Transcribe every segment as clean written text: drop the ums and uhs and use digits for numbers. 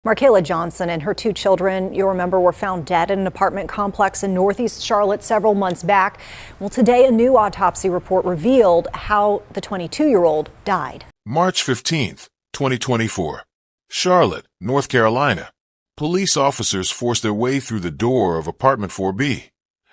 Markayla Johnson and her two children, you'll remember, were found dead in an apartment complex in Northeast Charlotte several months back. Well, today a new autopsy report revealed how the 22-year-old died. March 15th, 2024. Charlotte, North Carolina. Police officers force their way through the door of apartment 4B,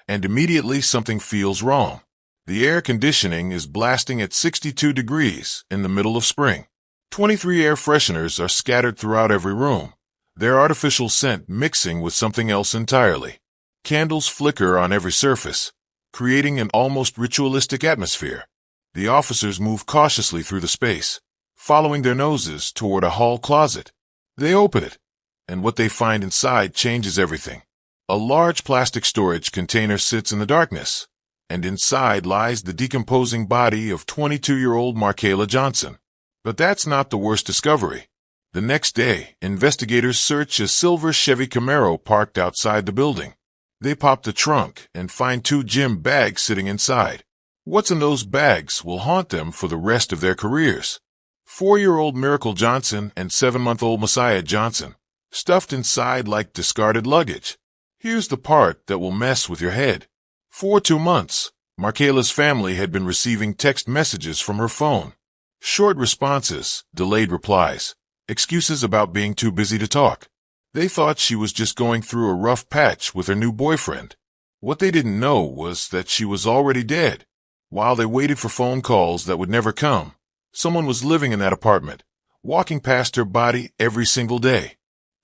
and immediately something feels wrong. The air conditioning is blasting at 62 degrees in the middle of spring. 23 air fresheners are scattered throughout every room, their artificial scent mixing with something else entirely. Candles flicker on every surface, creating an almost ritualistic atmosphere. The officers move cautiously through the space, following their noses toward a hall closet. They open it, and what they find inside changes everything. A large plastic storage container sits in the darkness, and inside lies the decomposing body of 22-year-old Markayla Johnson. But that's not the worst discovery. The next day, investigators search a silver Chevy Camaro parked outside the building. They pop the trunk and find two gym bags sitting inside. What's in those bags will haunt them for the rest of their careers. 4-year-old Miracle Johnson and 7-month-old Messiah Johnson, stuffed inside like discarded luggage. Here's the part that will mess with your head. For 2 months, Markayla's family had been receiving text messages from her phone. Short responses, delayed replies, excuses about being too busy to talk. They thought she was just going through a rough patch with her new boyfriend. What they didn't know was that she was already dead. While they waited for phone calls that would never come, someone was living in that apartment, walking past her body every single day.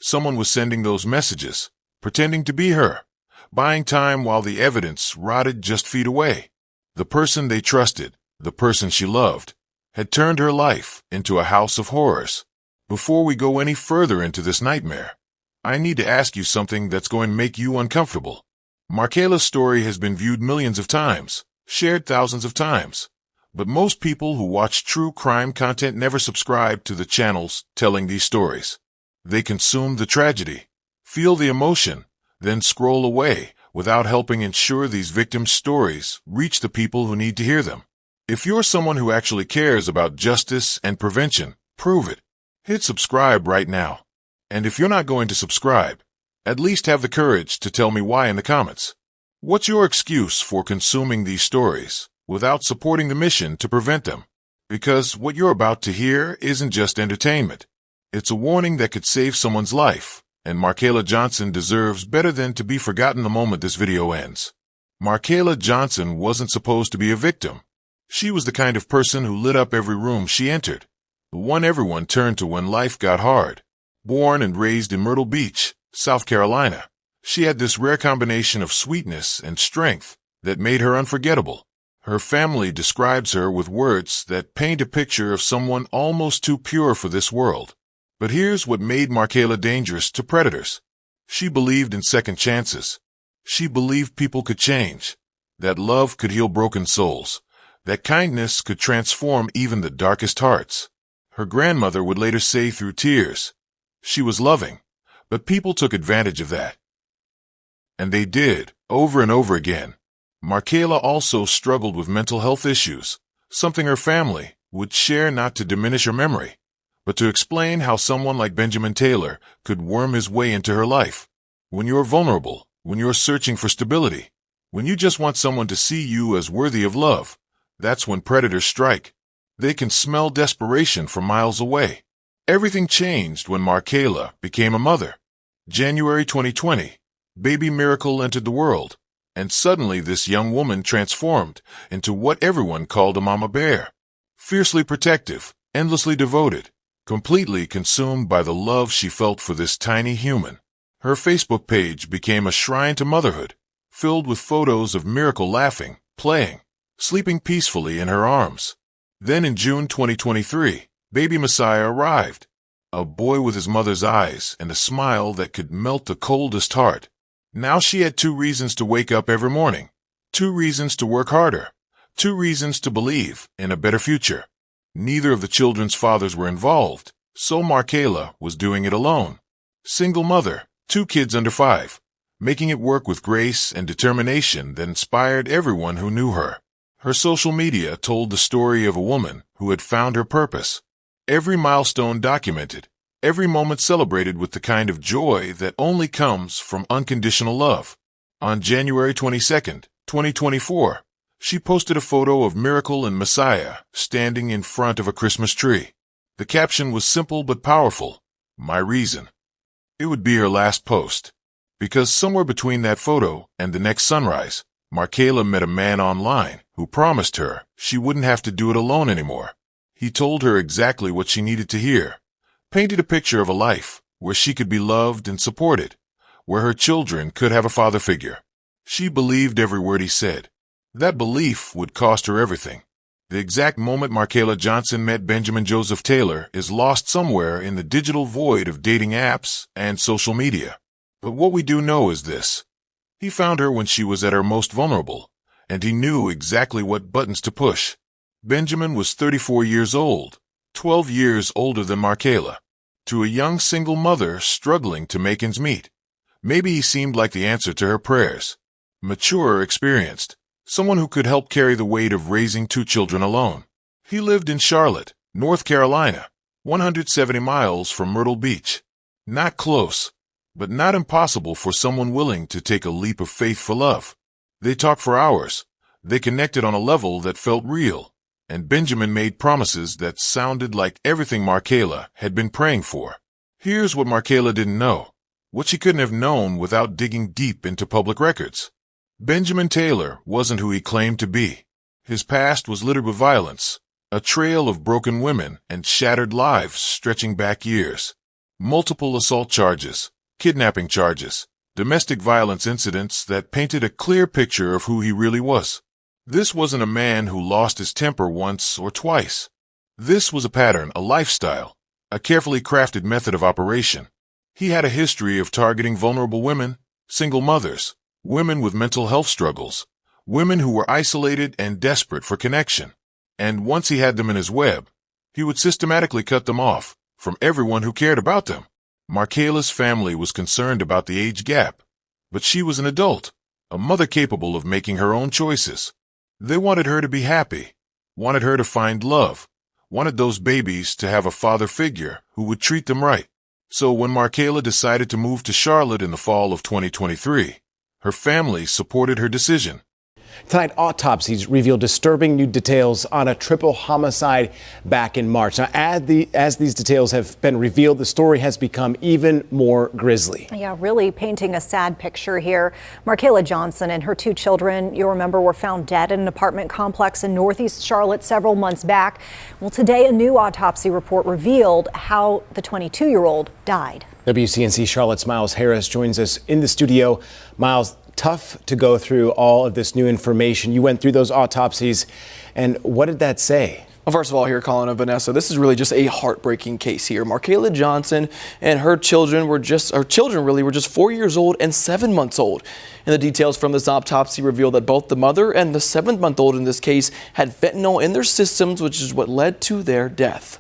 Someone was sending those messages, pretending to be her, buying time while the evidence rotted just feet away. The person they trusted, the person she loved, had turned her life into a house of horrors. Before we go any further into this nightmare, I need to ask you something that's going to make you uncomfortable. Markayla's story has been viewed millions of times, shared thousands of times, but most people who watch true crime content never subscribe to the channels telling these stories. They consume the tragedy, feel the emotion, then scroll away without helping ensure these victims' stories reach the people who need to hear them. If you're someone who actually cares about justice and prevention, prove it. Hit subscribe right now. And if you're not going to subscribe, at least have the courage to tell me why in the comments. What's your excuse for consuming these stories without supporting the mission to prevent them? Because what you're about to hear isn't just entertainment. It's a warning that could save someone's life, and Markayla Johnson deserves better than to be forgotten the moment this video ends. Markayla Johnson wasn't supposed to be a victim. She was the kind of person who lit up every room she entered, the one everyone turned to when life got hard. Born and raised in Myrtle Beach, South Carolina, she had this rare combination of sweetness and strength that made her unforgettable. Her family describes her with words that paint a picture of someone almost too pure for this world. But here's what made Markayla dangerous to predators. She believed in second chances. She believed people could change, that love could heal broken souls, that kindness could transform even the darkest hearts. Her grandmother would later say through tears, she was loving, but people took advantage of that. And they did, over and over again. Markayla also struggled with mental health issues, something her family would share not to diminish her memory, but to explain how someone like Benjamin Taylor could worm his way into her life. When you're vulnerable, when you're searching for stability, when you just want someone to see you as worthy of love, that's when predators strike. They can smell desperation from miles away. Everything changed when Markayla became a mother. January 2020, baby Miracle entered the world, and suddenly this young woman transformed into what everyone called a mama bear. Fiercely protective, endlessly devoted, completely consumed by the love she felt for this tiny human. Her Facebook page became a shrine to motherhood, filled with photos of Miracle laughing, playing, sleeping peacefully in her arms. Then in June 2023, baby Messiah arrived. A boy with his mother's eyes and a smile that could melt the coldest heart. Now she had 2 reasons to wake up every morning, 2 reasons to work harder, 2 reasons to believe in a better future. Neither of the children's fathers were involved, so Markayla was doing it alone. Single mother, 2 kids under 5, making it work with grace and determination that inspired everyone who knew her. Her social media told the story of a woman who had found her purpose. Every milestone documented, Every moment celebrated with the kind of joy that only comes from unconditional love. On January 22nd, 2024, she posted a photo of Miracle and Messiah standing in front of a Christmas tree. The caption was simple but powerful: "My reason." It would be her last post, because somewhere between that photo and the next sunrise, Markayla met a man online who promised her she wouldn't have to do it alone anymore. He told her exactly what she needed to hear, painted a picture of a life where she could be loved and supported, where her children could have a father figure. She believed every word he said. That belief would cost her everything. The exact moment Markayla Johnson met Benjamin Joseph Taylor is lost somewhere in the digital void of dating apps and social media. But what we do know is this: he found her when she was at her most vulnerable, and he knew exactly what buttons to push. Benjamin was 34 years old, 12 years older than Markayla. To a young single mother struggling to make ends meet, maybe he seemed like the answer to her prayers. Mature, experienced, someone who could help carry the weight of raising 2 children alone. He lived in Charlotte, North Carolina, 170 miles from Myrtle Beach. Not close, but not impossible for someone willing to take a leap of faith for love. They talked for hours. They connected on a level that felt real. And Benjamin made promises that sounded like everything Markayla had been praying for. Here's what Markayla didn't know, what she couldn't have known without digging deep into public records. Benjamin Taylor wasn't who he claimed to be. His past was littered with violence, a trail of broken women and shattered lives stretching back years. Multiple assault charges, kidnapping charges, domestic violence incidents that painted a clear picture of who he really was. This wasn't a man who lost his temper once or twice. This was a pattern, a lifestyle, a carefully crafted method of operation. He had a history of targeting vulnerable women, single mothers, women with mental health struggles, women who were isolated and desperate for connection. And once he had them in his web, he would systematically cut them off from everyone who cared about them. Markayla's family was concerned about the age gap, but she was an adult, a mother capable of making her own choices. They wanted her to be happy, wanted her to find love, wanted those babies to have a father figure who would treat them right. So when Markayla decided to move to Charlotte in the fall of 2023, her family supported her decision. Tonight, autopsies reveal disturbing new details on a triple homicide back in March. Now, as these details have been revealed, the story has become even more grisly. Yeah, really painting a sad picture here. Markayla Johnson and her 2 children, you'll remember, were found dead in an apartment complex in Northeast Charlotte several months back. Well, today a new autopsy report revealed how the 22-year-old died. WCNC Charlotte's Miles Harris joins us in the studio. Miles, tough to go through all of this new information. You went through those autopsies, and what did that say? Well, first of all, here, Colin and Vanessa, this is really just a heartbreaking case here. Markayla Johnson and her children were just 4 years old and 7 months old. And the details from this autopsy reveal that both the mother and the 7-month-old in this case had fentanyl in their systems, which is what led to their death.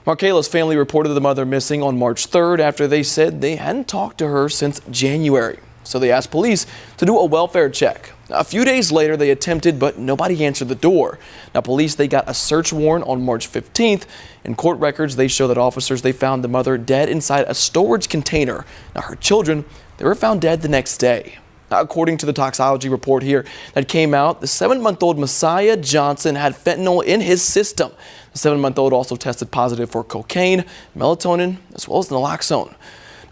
Markayla's family reported the mother missing on March 3rd after they said they hadn't talked to her since January. So they asked police to do a welfare check. A few days later, they attempted, but nobody answered the door. Now, police, they got a search warrant on March 15th. In court records, they show that officers, they found the mother dead inside a storage container. Now, her children, they were found dead the next day. Now, according to the toxicology report here that came out, the 7-month-old Messiah Johnson had fentanyl in his system. The 7-month-old also tested positive for cocaine, melatonin, as well as naloxone.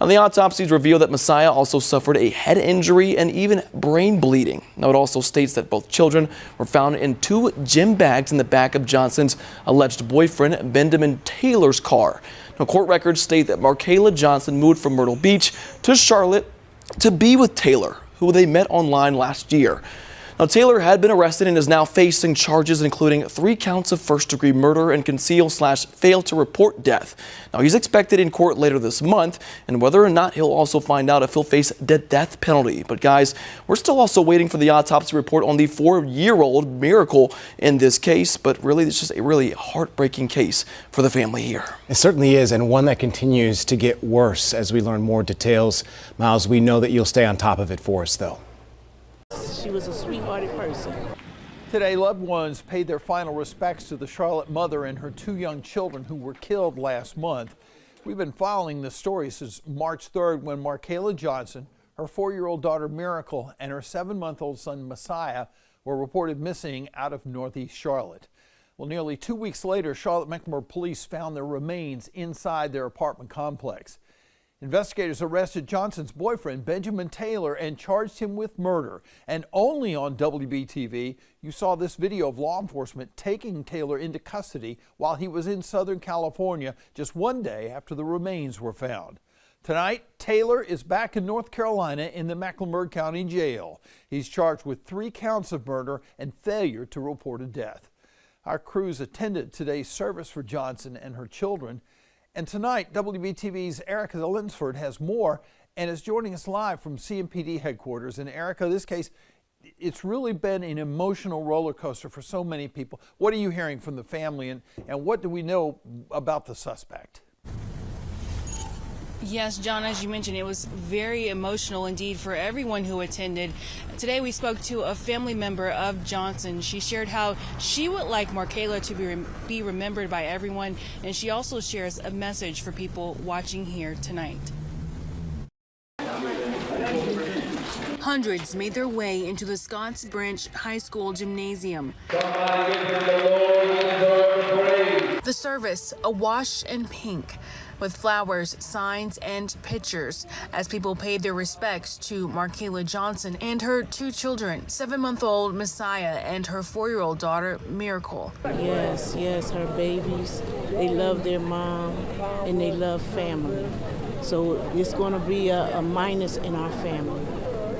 Now, the autopsies reveal that Messiah also suffered a head injury and even brain bleeding. Now, it also states that both children were found in 2 gym bags in the back of Johnson's alleged boyfriend, Benjamin Taylor's car. Now, court records state that Markayla Johnson moved from Myrtle Beach to Charlotte to be with Taylor, who they met online last year. Now, Taylor had been arrested and is now facing charges including 3 counts of first-degree murder and conceal/fail to report death. Now, he's expected in court later this month, and whether or not he'll also find out if he'll face the death penalty. But guys, we're still also waiting for the autopsy report on the 4-year-old Miracle in this case. But really, it's just a really heartbreaking case for the family here. It certainly is, and one that continues to get worse as we learn more details. Miles, we know that you'll stay on top of it for us, though. She was a sweethearted person. Today, loved ones paid their final respects to the Charlotte mother and her 2 young children who were killed last month. We've been following this story since March 3rd when Markayla Johnson, her 4-year-old daughter Miracle, and her 7-month-old son Messiah were reported missing out of Northeast Charlotte. Well, nearly 2 weeks later, Charlotte-Mecklenburg police found their remains inside their apartment complex. Investigators arrested Johnson's boyfriend, Benjamin Taylor, and charged him with murder. And only on WBTV, you saw this video of law enforcement taking Taylor into custody while he was in Southern California just one day after the remains were found. Tonight, Taylor is back in North Carolina in the Mecklenburg County Jail. He's charged with 3 counts of murder and failure to report a death. Our crews attended today's service for Johnson and her children. And tonight, WBTV's Erica Linsford has more and is joining us live from CMPD headquarters. And Erica, this case, it's really been an emotional roller coaster for so many people. What are you hearing from the family, and what do we know about the suspect? Yes, John, as you mentioned, it was very emotional indeed for everyone who attended. Today we spoke to a family member of Johnson. She shared how she would like Markayla to be remembered by everyone, and she also shares a message for people watching here tonight. Hundreds made their way into the Scotts Branch High School gymnasium. The service awash in pink, with flowers, signs, and pictures as people paid their respects to Markayla Johnson and her 2 children, 7-month-old Messiah and her 4-year-old daughter Miracle. Yes, her babies. They love their mom and they love family. So it's going to be a minus in our family.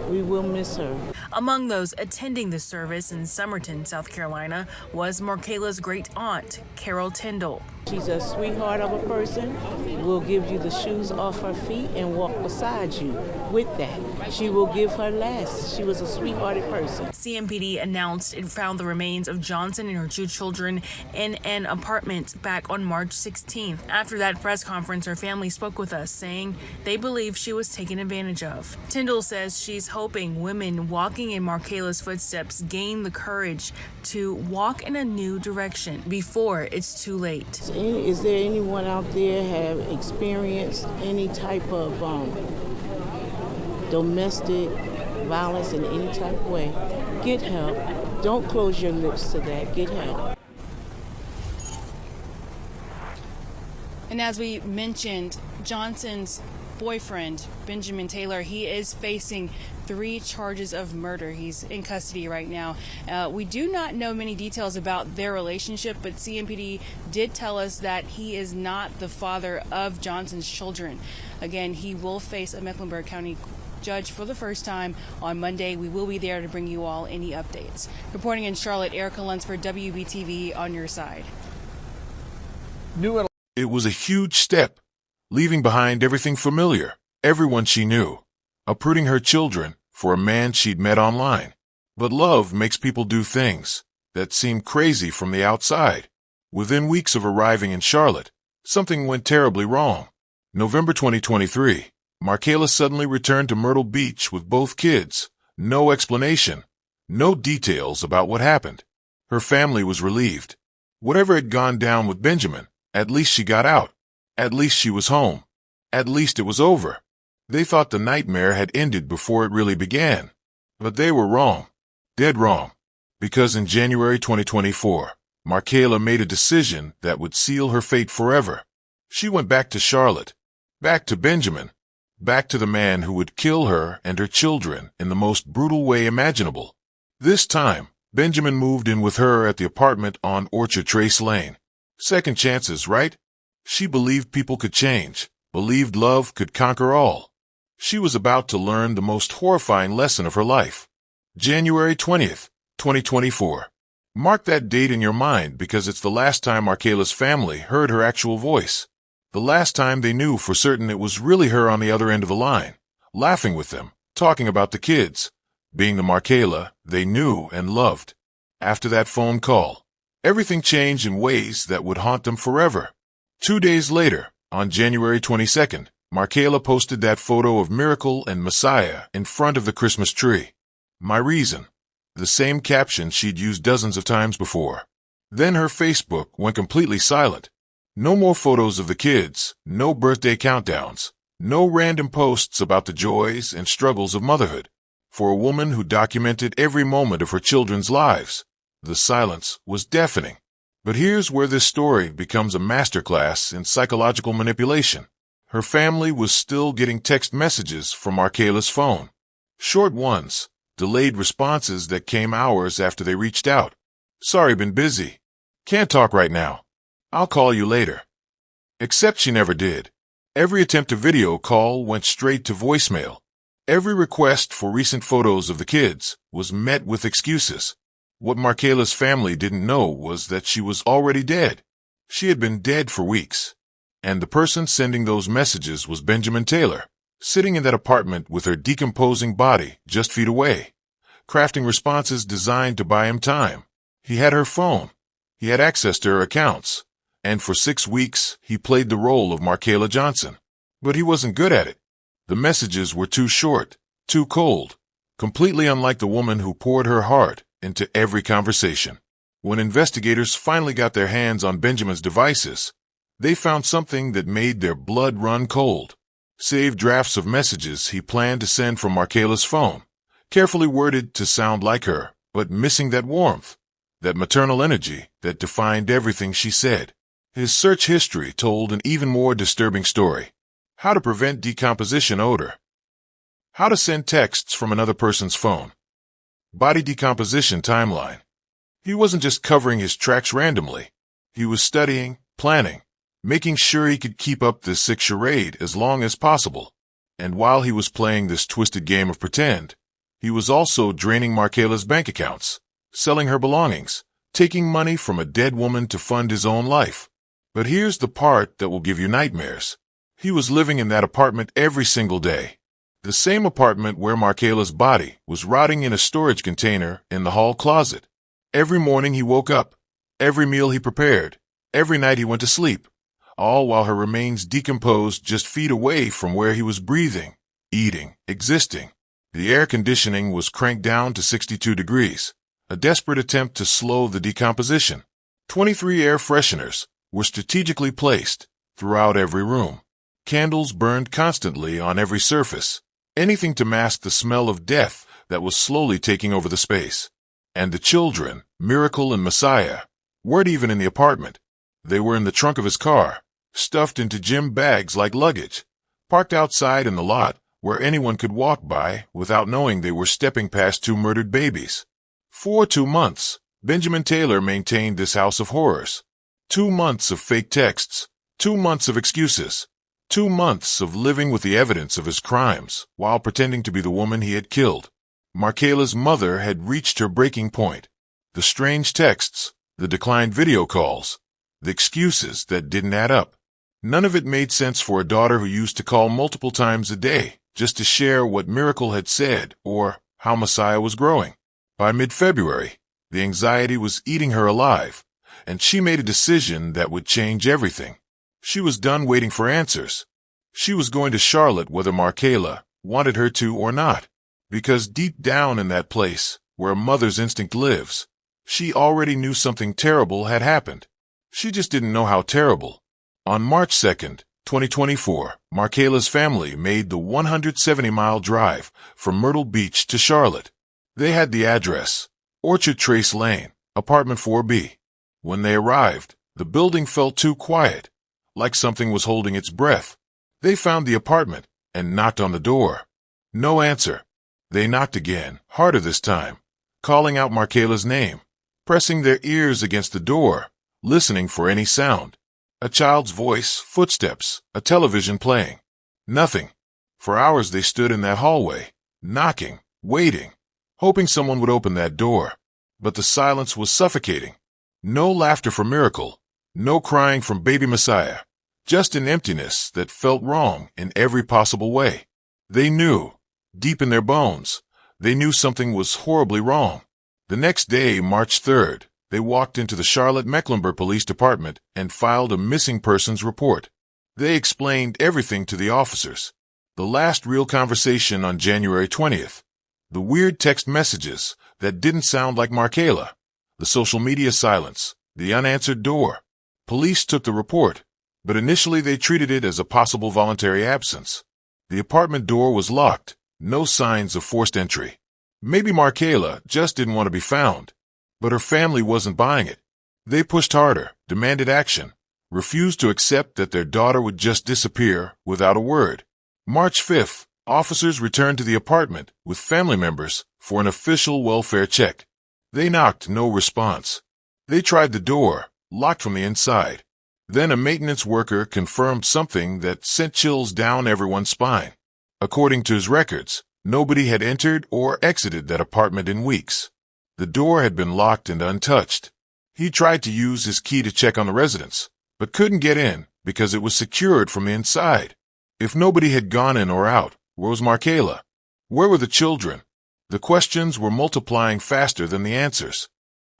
We will miss her. Among those attending the service in Somerton, South Carolina, was Markayla's great aunt, Carol Tyndall. She's a sweetheart of a person. Will give you the shoes off her feet and walk beside you with that. She will give her last. She was a sweethearted person. CMPD announced it found the remains of Johnson and her 2 children in an apartment back on March 16th. After that press conference, her family spoke with us, saying they believe she was taken advantage of. Tyndall says she's hoping women walking in Markayla's footsteps gain the courage to walk in a new direction before it's too late. Is there anyone out there have experienced any type of domestic violence in any type of way? Get help. Don't close your lips to that. Get help. And as we mentioned, Johnson's boyfriend, Benjamin Taylor, he is facing 3 charges of murder. He's in custody right now. We do not know many details about their relationship, but CMPD did tell us that he is not the father of Johnson's children. Again, he will face a Mecklenburg County judge for the first time on Monday. We will be there to bring you all any updates. Reporting in Charlotte, Erica Lunsford, WBTV, on your side. It was a huge step, leaving behind everything familiar, everyone she knew, uprooting her children for a man she'd met online. But love makes people do things that seem crazy from the outside. Within weeks of arriving in Charlotte, something went terribly wrong. November 2023, Markayla suddenly returned to Myrtle Beach with both kids. No explanation, no details about what happened. Her family was relieved. Whatever had gone down with Benjamin, at least she got out. At least she was home. At least it was over. They thought the nightmare had ended before it really began. But they were wrong. Dead wrong. Because in January 2024, Markayla made a decision that would seal her fate forever. She went back to Charlotte. Back to Benjamin. Back to the man who would kill her and her children in the most brutal way imaginable. This time, Benjamin moved in with her at the apartment on Orchard Trace Lane. Second chances, right? She believed people could change, believed love could conquer all. She was about to learn the most horrifying lesson of her life. January 20th, 2024. Mark that date in your mind because it's the last time Markayla's family heard her actual voice. The last time they knew for certain it was really her on the other end of the line, laughing with them, talking about the kids, being the Markayla they knew and loved. After that phone call, everything changed in ways that would haunt them forever. 2 days later, on January 22nd, Markayla posted that photo of Miracle and Messiah in front of the Christmas tree. My reason. The same caption she'd used dozens of times before. Then her Facebook went completely silent. No more photos of the kids, no birthday countdowns, no random posts about the joys and struggles of motherhood. For a woman who documented every moment of her children's lives, the silence was deafening. But here's where this story becomes a masterclass in psychological manipulation. Her family was still getting text messages from Markayla's phone. Short ones, delayed responses that came hours after they reached out. Sorry, been busy. Can't talk right now. I'll call you later. Except she never did. Every attempt to video call went straight to voicemail. Every request for recent photos of the kids was met with excuses. What Markayla's family didn't know was that she was already dead. She had been dead for weeks. And the person sending those messages was Benjamin Taylor, sitting in that apartment with her decomposing body just feet away, crafting responses designed to buy him time. He had her phone. He had access to her accounts. And for 6 weeks, he played the role of Markayla Johnson. But he wasn't good at it. The messages were too short, too cold, completely unlike the woman who poured her heart into every conversation. When investigators finally got their hands on Benjamin's devices, they found something that made their blood run cold. Saved drafts of messages he planned to send from Markayla's phone, carefully worded to sound like her, but missing that warmth, that maternal energy that defined everything she said. His search history told an even more disturbing story. How to prevent decomposition odor. How to send texts from another person's phone. Body decomposition timeline. He wasn't just covering his tracks randomly. He was studying, planning, making sure he could keep up this sick charade as long as possible. And while he was playing this twisted game of pretend, he was also draining Markayla's bank accounts, selling her belongings, taking money from a dead woman to fund his own life. But here's the part that will give you nightmares. He was living in that apartment every single day. The same apartment where Markayla's body was rotting in a storage container in the hall closet. Every morning he woke up, every meal he prepared, every night he went to sleep, all while her remains decomposed just feet away from where he was breathing, eating, existing. The air conditioning was cranked down to 62 degrees, a desperate attempt to slow the decomposition. 23 air fresheners were strategically placed throughout every room. Candles burned constantly on every surface, anything to mask the smell of death that was slowly taking over the space. And the children, Miracle and Messiah, weren't even in the apartment. They were in the trunk of his car, stuffed into gym bags like luggage, parked outside in the lot where anyone could walk by without knowing they were stepping past 2 murdered babies. For 2 months, Benjamin Taylor maintained this house of horrors. 2 months of fake texts, 2 months of excuses, 2 months of living with the evidence of his crimes while pretending to be the woman he had killed. Markayla's mother had reached her breaking point. The strange texts, the declined video calls, the excuses that didn't add up. None of it made sense for a daughter who used to call multiple times a day just to share what Miracle had said or how Messiah was growing. By mid-February, the anxiety was eating her alive, and she made a decision that would change everything. She was done waiting for answers. She was going to Charlotte whether Markayla wanted her to or not, because deep down in that place where a mother's instinct lives, she already knew something terrible had happened. She just didn't know how terrible. On March 2nd, 2024, Markayla's family made the 170-mile drive from Myrtle Beach to Charlotte. They had the address, Orchard Trace Lane, apartment 4B. When they arrived, the building felt too quiet, like something was holding its breath. They found the apartment and knocked on the door. No answer. They knocked again, harder this time, calling out Markayla's name, pressing their ears against the door, listening for any sound. A child's voice, footsteps, a television playing. Nothing. For hours they stood in that hallway, knocking, waiting, hoping someone would open that door. But the silence was suffocating. No laughter from Miracle, no crying from baby Messiah, just an emptiness that felt wrong in every possible way. They knew, deep in their bones, they knew something was horribly wrong. The next day, March 3rd, they walked into the Charlotte-Mecklenburg Police Department and filed a missing persons report. They explained everything to the officers. The last real conversation on January 20th. The weird text messages that didn't sound like Markayla. The social media silence. The unanswered door. Police took the report, but initially they treated it as a possible voluntary absence. The apartment door was locked, no signs of forced entry. Maybe Markayla just didn't want to be found, but her family wasn't buying it. They pushed harder, demanded action, refused to accept that their daughter would just disappear without a word. March 5th, officers returned to the apartment with family members for an official welfare check. They knocked, no response. They tried the door, locked from the inside. Then a maintenance worker confirmed something that sent chills down everyone's spine. According to his records, nobody had entered or exited that apartment in weeks. The door had been locked and untouched. He tried to use his key to check on the residence, but couldn't get in because it was secured from the inside. If nobody had gone in or out, where was Markayla? Where were the children? The questions were multiplying faster than the answers.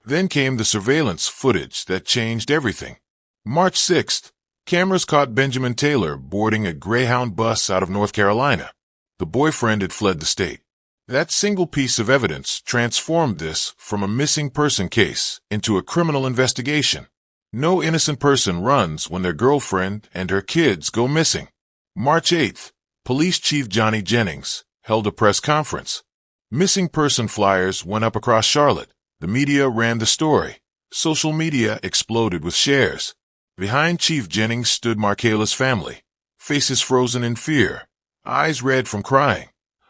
Then came the surveillance footage that changed everything. March 6th, cameras caught Benjamin Taylor boarding a Greyhound bus out of North Carolina. The boyfriend had fled the state. That single piece of evidence transformed this from a missing person case into a criminal investigation. No innocent person runs when their girlfriend and her kids go missing. March 8th, Police Chief Johnny Jennings held a press conference. Missing person flyers went up across Charlotte. The media ran the story. Social media exploded with shares. Behind Chief Jennings stood Markayla's family, faces frozen in fear, eyes red from crying,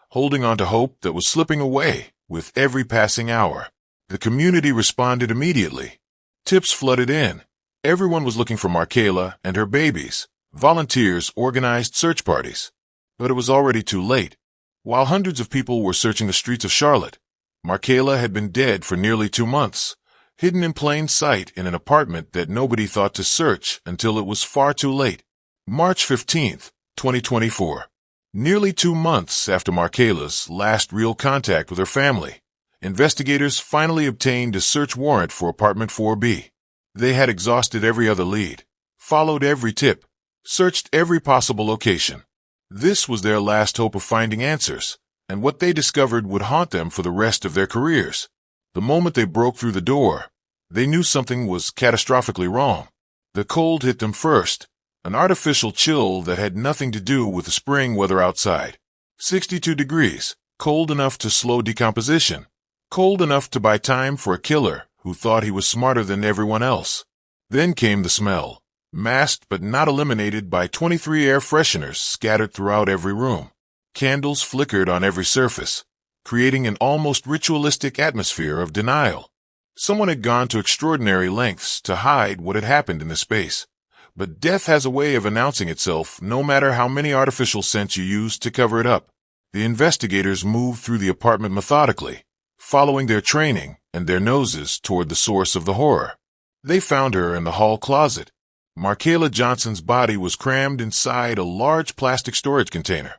holding on to hope that was slipping away with every passing hour. The community responded immediately. Tips flooded in. Everyone was looking for Markayla and her babies. Volunteers organized search parties. But it was already too late. While hundreds of people were searching the streets of Charlotte, Markayla had been dead for nearly 2 months, hidden in plain sight in an apartment that nobody thought to search until it was far too late. March 15th, 2024. Nearly 2 months after Markayla's last real contact with her family, investigators finally obtained a search warrant for apartment 4B. They had exhausted every other lead, followed every tip, searched every possible location. This was their last hope of finding answers, and what they discovered would haunt them for the rest of their careers. The moment they broke through the door, they knew something was catastrophically wrong. The cold hit them first, an artificial chill that had nothing to do with the spring weather outside. 62 degrees, cold enough to slow decomposition, cold enough to buy time for a killer who thought he was smarter than everyone else. Then came the smell, masked but not eliminated by 23 air fresheners scattered throughout every room. Candles flickered on every surface, creating an almost ritualistic atmosphere of denial. Someone had gone to extraordinary lengths to hide what had happened in the space. But death has a way of announcing itself no matter how many artificial scents you use to cover it up. The investigators moved through the apartment methodically, following their training and their noses toward the source of the horror. They found her in the hall closet. Markayla Johnson's body was crammed inside a large plastic storage container,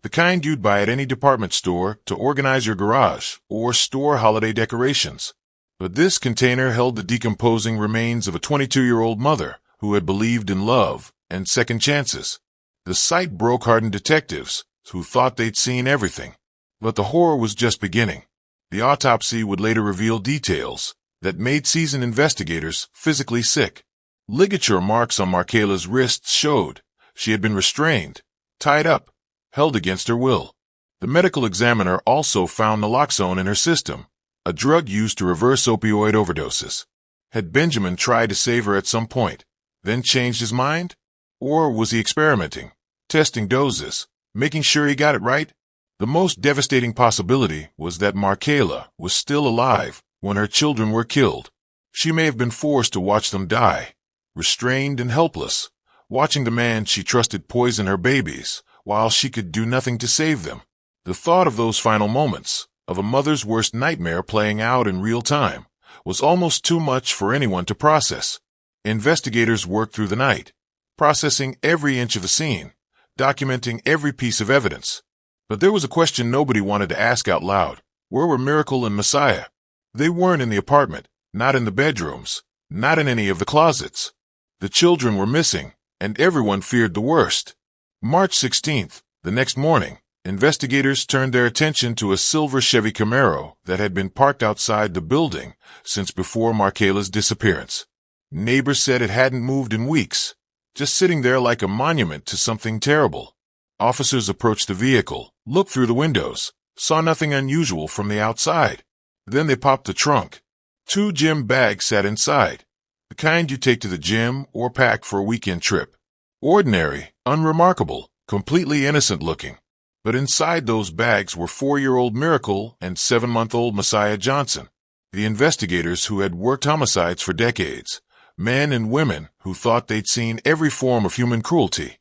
the kind you'd buy at any department store to organize your garage or store holiday decorations. But this container held the decomposing remains of a 22-year-old mother who had believed in love and second chances. The sight broke hardened detectives who thought they'd seen everything. But the horror was just beginning. The autopsy would later reveal details that made seasoned investigators physically sick. Ligature marks on Markayla's wrists showed she had been restrained, tied up, held against her will. The medical examiner also found naloxone in her system, a drug used to reverse opioid overdoses. Had Benjamin tried to save her at some point, then changed his mind? Or was he experimenting, testing doses, making sure he got it right? The most devastating possibility was that Markayla was still alive when her children were killed. She may have been forced to watch them die, restrained and helpless, watching the man she trusted poison her babies while she could do nothing to save them. The thought of those final moments, of a mother's worst nightmare playing out in real time, was almost too much for anyone to process. Investigators worked through the night, processing every inch of the scene, documenting every piece of evidence. But there was a question nobody wanted to ask out loud. Where were Miracle and Messiah? They weren't in the apartment, not in the bedrooms, not in any of the closets. The children were missing, and everyone feared the worst. March 16th, the next morning, investigators turned their attention to a silver Chevy Camaro that had been parked outside the building since before Markayla's disappearance. Neighbors said it hadn't moved in weeks. just sitting there like a monument to something terrible. Officers approached the vehicle, looked through the windows, saw nothing unusual from the outside. Then they popped the trunk. 2 gym bags sat inside, the kind you take to the gym or pack for a weekend trip. Ordinary, unremarkable, completely innocent looking. But inside those bags were 4-year-old Miracle and 7-month-old Messiah Johnson, the investigators who had worked homicides for decades, men and women who thought they'd seen every form of human cruelty,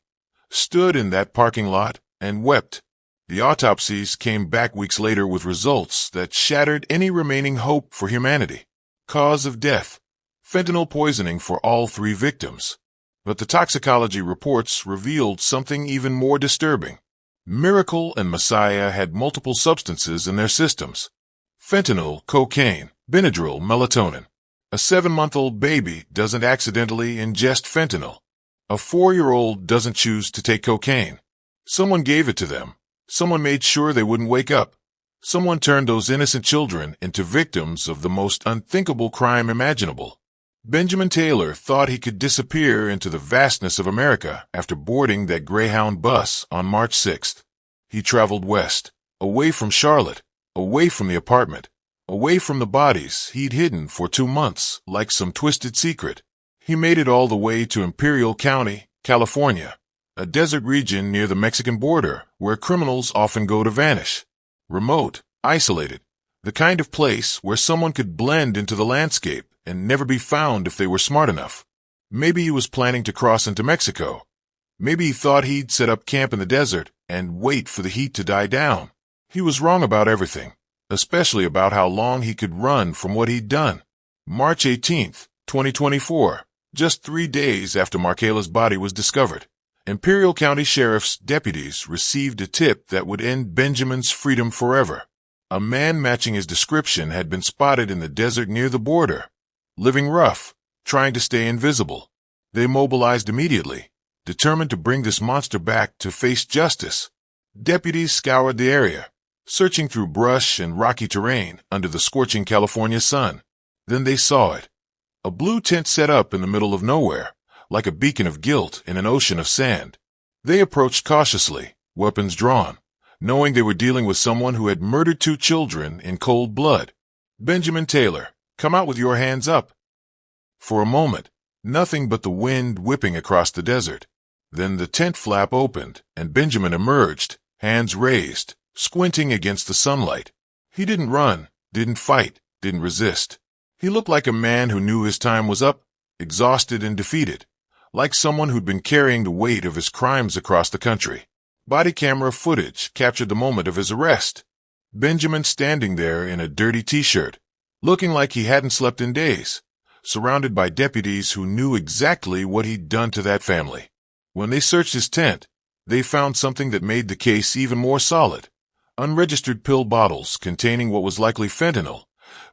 stood in that parking lot and wept. The autopsies came back weeks later with results that shattered any remaining hope for humanity. Cause of death: fentanyl poisoning for all 3 victims. But the toxicology reports revealed something even more disturbing. Miracle and Messiah had multiple substances in their systems: fentanyl, cocaine, Benadryl, melatonin. A 7-month-old baby doesn't accidentally ingest fentanyl. A 4-year-old doesn't choose to take cocaine. Someone gave it to them. Someone made sure they wouldn't wake up. Someone turned those innocent children into victims of the most unthinkable crime imaginable. Benjamin Taylor thought he could disappear into the vastness of America after boarding that Greyhound bus on March 6th. He traveled west, away from Charlotte, away from the apartment, away from the bodies he'd hidden for 2 months like some twisted secret. He made it all the way to Imperial County, California, a desert region near the Mexican border where criminals often go to vanish. Remote, isolated, the kind of place where someone could blend into the landscape and never be found if they were smart enough. Maybe he was planning to cross into Mexico. Maybe he thought he'd set up camp in the desert and wait for the heat to die down. He was wrong about everything, especially about how long he could run from what he'd done. March 18th, 2024, just 3 days after Markela's body was discovered, Imperial County Sheriff's deputies received a tip that would end Benjamin's freedom forever. A man matching his description had been spotted in the desert near the border, living rough, trying to stay invisible. They mobilized immediately, determined to bring this monster back to face justice. Deputies scoured the area, searching through brush and rocky terrain under the scorching California sun. Then they saw it. A blue tent set up in the middle of nowhere, like a beacon of guilt in an ocean of sand. They approached cautiously, weapons drawn, knowing they were dealing with someone who had murdered 2 children in cold blood. Benjamin Taylor, come out with your hands up. For a moment, nothing but the wind whipping across the desert. Then the tent flap opened, and Benjamin emerged, hands raised, squinting against the sunlight. He didn't run, didn't fight, didn't resist. He looked like a man who knew his time was up, exhausted and defeated, like someone who'd been carrying the weight of his crimes across the country. Body camera footage captured the moment of his arrest. Benjamin standing there in a dirty t-shirt, looking like he hadn't slept in days, surrounded by deputies who knew exactly what he'd done to that family. When they searched his tent, they found something that made the case even more solid: unregistered pill bottles containing what was likely fentanyl,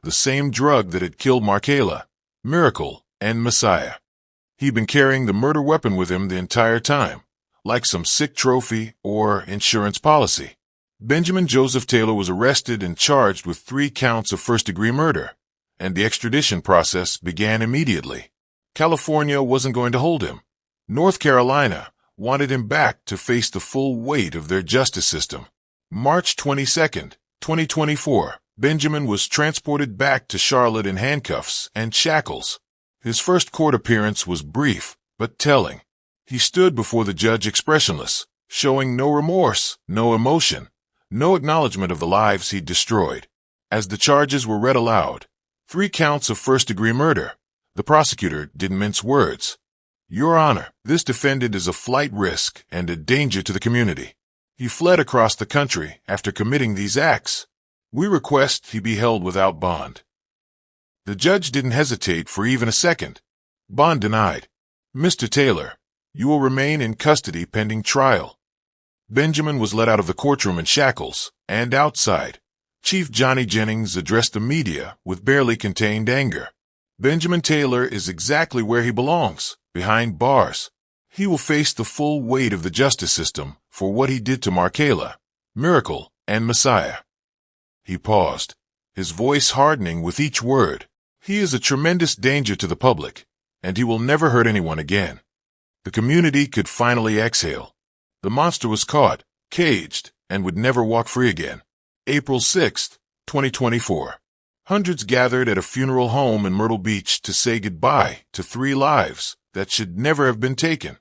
the same drug that had killed Markela, Miracle, and Messiah. He'd been carrying the murder weapon with him the entire time, like some sick trophy or insurance policy. Benjamin Joseph Taylor was arrested and charged with 3 counts of first-degree murder, and the extradition process began immediately. California wasn't going to hold him. North Carolina wanted him back to face the full weight of their justice system. March 22nd, 2024, Benjamin was transported back to Charlotte in handcuffs and shackles. His first court appearance was brief, but telling. He stood before the judge expressionless, showing no remorse, no emotion, no acknowledgement of the lives he'd destroyed. As the charges were read aloud, 3 counts of first-degree murder, the prosecutor didn't mince words. Your Honor, this defendant is a flight risk and a danger to the community. He fled across the country after committing these acts. We request he be held without bond. The judge didn't hesitate for even a second. Bond denied. Mr. Taylor, you will remain in custody pending trial. Benjamin was let out of the courtroom in shackles, and outside, Chief Johnny Jennings addressed the media with barely contained anger. Benjamin Taylor is exactly where he belongs, behind bars. He will face the full weight of the justice system for what he did to Markela, Miracle, and Messiah. He paused, his voice hardening with each word. He is a tremendous danger to the public, and he will never hurt anyone again. The community could finally exhale. The monster was caught, caged, and would never walk free again. April 6, 2024. Hundreds gathered at a funeral home in Myrtle Beach to say goodbye to 3 lives that should never have been taken.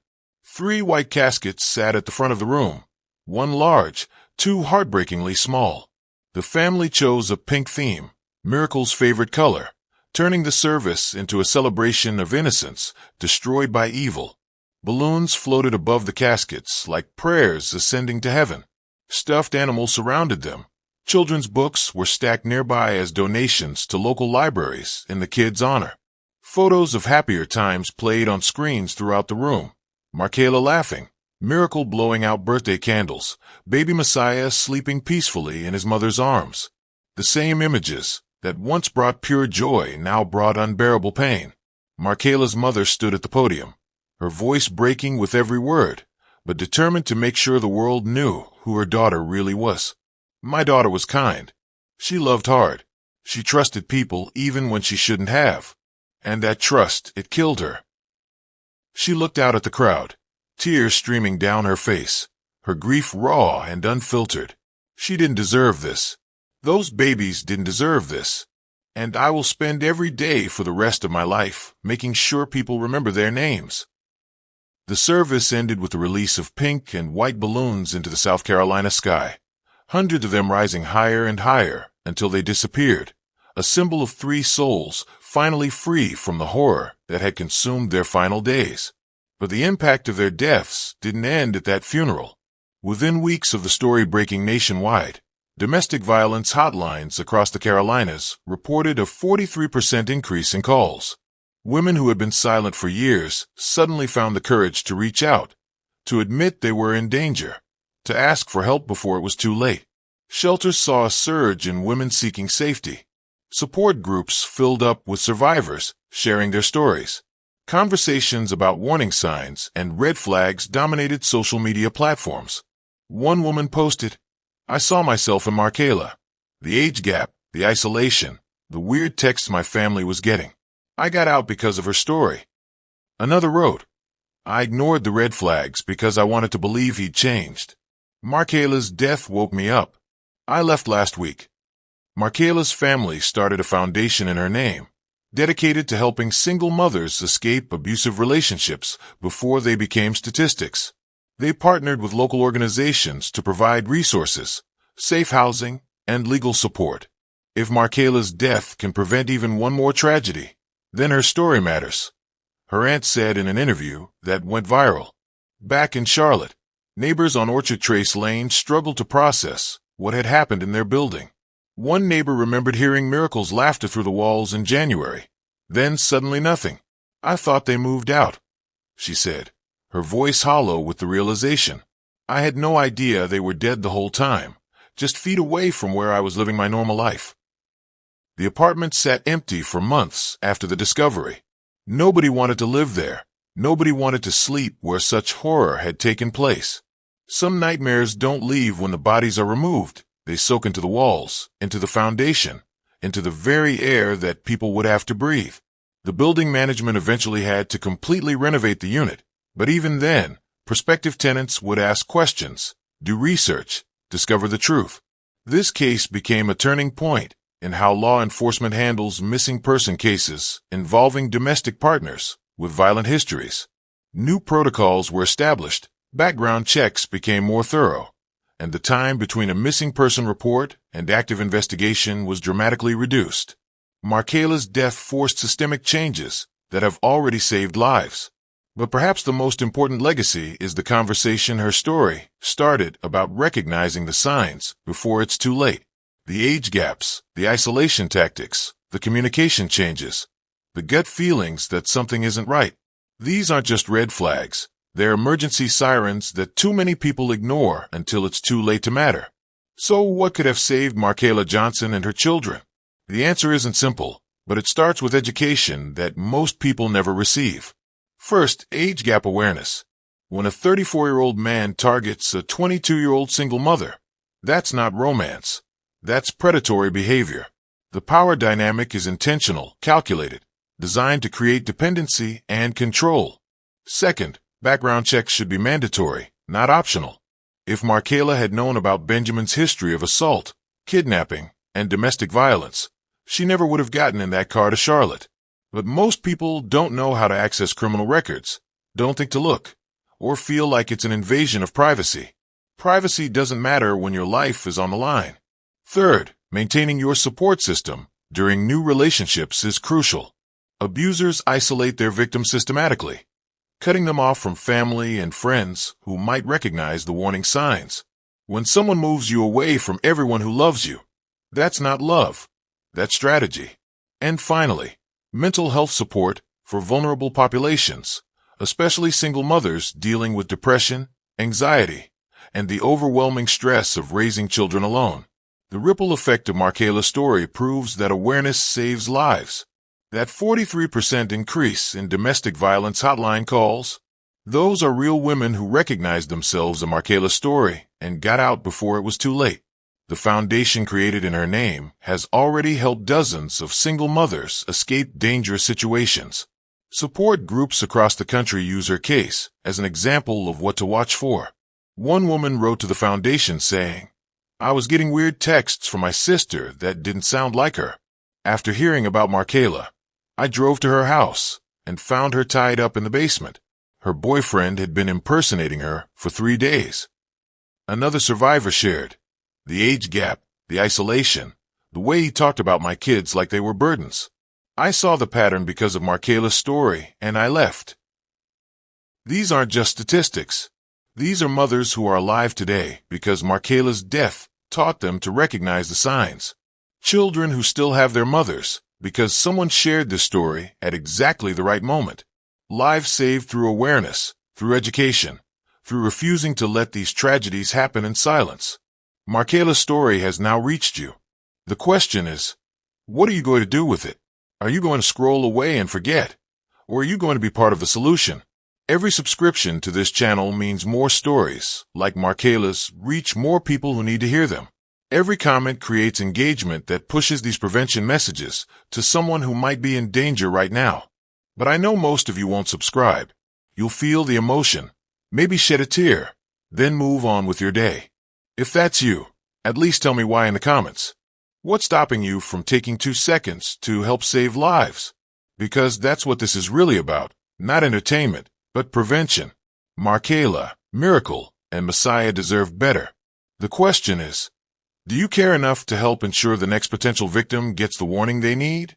3 white caskets sat at the front of the room, 1 large, 2 heartbreakingly small. The family chose a pink theme, Miracle's favorite color, turning the service into a celebration of innocence destroyed by evil. Balloons floated above the caskets like prayers ascending to heaven. Stuffed animals surrounded them. Children's books were stacked nearby as donations to local libraries in the kids' honor. Photos of happier times played on screens throughout the room. Markayla laughing, Miracle blowing out birthday candles, baby Messiah sleeping peacefully in his mother's arms. The same images that once brought pure joy now brought unbearable pain. Markayla's mother stood at the podium, her voice breaking with every word, but determined to make sure the world knew who her daughter really was. My daughter was kind. She loved hard. She trusted people even when she shouldn't have. And that trust, it killed her. She looked out at the crowd, tears streaming down her face, her grief raw and unfiltered. She didn't deserve this. Those babies didn't deserve this. And I will spend every day for the rest of my life making sure people remember their names. The service ended with the release of pink and white balloons into the South Carolina sky, hundreds of them rising higher and higher until they disappeared, a symbol of 3 souls finally free from the horror that had consumed their final days. But the impact of their deaths didn't end at that funeral. Within weeks of the story breaking nationwide, domestic violence hotlines across the Carolinas reported a 43% increase in calls. Women who had been silent for years suddenly found the courage to reach out, to admit they were in danger, to ask for help before it was too late. Shelters saw a surge in women seeking safety. Support groups filled up with survivors sharing their stories. Conversations about warning signs and red flags dominated social media platforms. One woman posted, "I saw myself in Markayla. The age gap, the isolation, the weird texts my family was getting. I got out because of her story." Another wrote, "I ignored the red flags because I wanted to believe he'd changed. Markayla's death woke me up. I left last week." Markayla's family started a foundation in her name, dedicated to helping single mothers escape abusive relationships before they became statistics. They partnered with local organizations to provide resources, safe housing, and legal support. If Markayla's death can prevent even one more tragedy, then her story matters. Her aunt said in an interview that went viral. Back in Charlotte, neighbors on Orchard Trace Lane struggled to process what had happened in their building. One neighbor remembered hearing Miracle's laughter through the walls in January. Then suddenly nothing. "I thought they moved out," she said, her voice hollow with the realization. "I had no idea they were dead the whole time, just feet away from where I was living my normal life." The apartment sat empty for months after the discovery. Nobody wanted to live there. Nobody wanted to sleep where such horror had taken place. Some nightmares don't leave when the bodies are removed. They soak into the walls, into the foundation, into the very air that people would have to breathe. The building management eventually had to completely renovate the unit, but even then, prospective tenants would ask questions, do research, discover the truth. This case became a turning point in how law enforcement handles missing person cases involving domestic partners with violent histories. New protocols were established, background checks became more thorough, and the time between a missing person report and active investigation was dramatically reduced. Markayla's death forced systemic changes that have already saved lives. But perhaps the most important legacy is the conversation her story started about recognizing the signs before it's too late. The age gaps, the isolation tactics, the communication changes, the gut feelings that something isn't right. These aren't just red flags. They're emergency sirens that too many people ignore until it's too late to matter. So what could have saved Markayla Johnson and her children? The answer isn't simple, but it starts with education that most people never receive. First, age gap awareness. When a 34-year-old man targets a 22-year-old single mother, that's not romance. That's predatory behavior. The power dynamic is intentional, calculated, designed to create dependency and control. Second, Background checks should be mandatory, not optional. If Markayla had known about Benjamin's history of assault, kidnapping, and domestic violence, she never would have gotten in that car to Charlotte. But most people don't know how to access criminal records, don't think to look, or feel like it's an invasion of privacy. Privacy doesn't matter when your life is on the line. Third, maintaining your support system during new relationships is crucial. Abusers isolate their victims systematically, cutting them off from family and friends who might recognize the warning signs. When someone moves you away from everyone who loves you, that's not love, that's strategy. And finally, mental health support for vulnerable populations, especially single mothers dealing with depression, anxiety, and the overwhelming stress of raising children alone. The ripple effect of Markayla's story proves that awareness saves lives. That 43% increase in domestic violence hotline calls, those are real women who recognized themselves in Markayla's story and got out before it was too late. The foundation created in her name has already helped dozens of single mothers escape dangerous situations. Support groups across the country use her case as an example of what to watch for. One woman wrote to the foundation saying, "I was getting weird texts from my sister that didn't sound like her. After hearing about Markayla, I drove to her house and found her tied up in the basement. Her boyfriend had been impersonating her for 3 days." Another survivor shared, "The age gap, the isolation, the way he talked about my kids like they were burdens. I saw the pattern because of Markayla's story, and I left." These aren't just statistics. These are mothers who are alive today because Markayla's death taught them to recognize the signs. Children who still have their mothers because someone shared this story at exactly the right moment. Lives saved through awareness, through education, through refusing to let these tragedies happen in silence. Markayla's story has now reached you. The question is, what are you going to do with it? Are you going to scroll away and forget? Or are you going to be part of the solution? Every subscription to this channel means more stories like Markayla's reach more people who need to hear them. Every comment creates engagement that pushes these prevention messages to someone who might be in danger right now. But I know most of you won't subscribe. You'll feel the emotion, maybe shed a tear, then move on with your day. If that's you, at least tell me why in the comments. What's stopping you from taking 2 seconds to help save lives? Because that's what this is really about, not entertainment, but prevention. Markayla, Miracle, and Messiah deserve better. The question is, do you care enough to help ensure the next potential victim gets the warning they need?